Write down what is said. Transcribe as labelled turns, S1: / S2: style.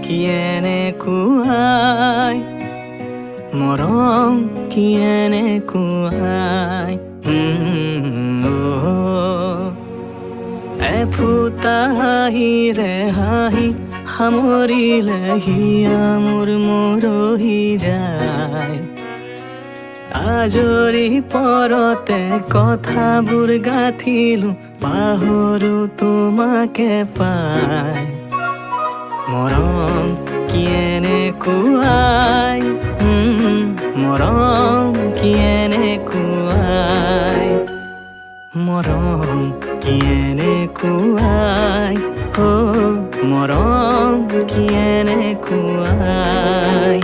S1: কিয়েনে কুৱাই মৰম কিয়েনে কুৱাই এফুটা হাঁহিৰে হাঁহি সামৰিলে হিয়া মোৰ মৰহি যায় আজৰি পৰতে কথাবোৰ গাঁঠিলো পাহৰো তোমাকে পাই মৰম কিয়েনে কুৱাই মৰম কিয়েনে কুৱাই মৰম কিয়েনে কুৱাই মৰম কিয়েনে কুৱাই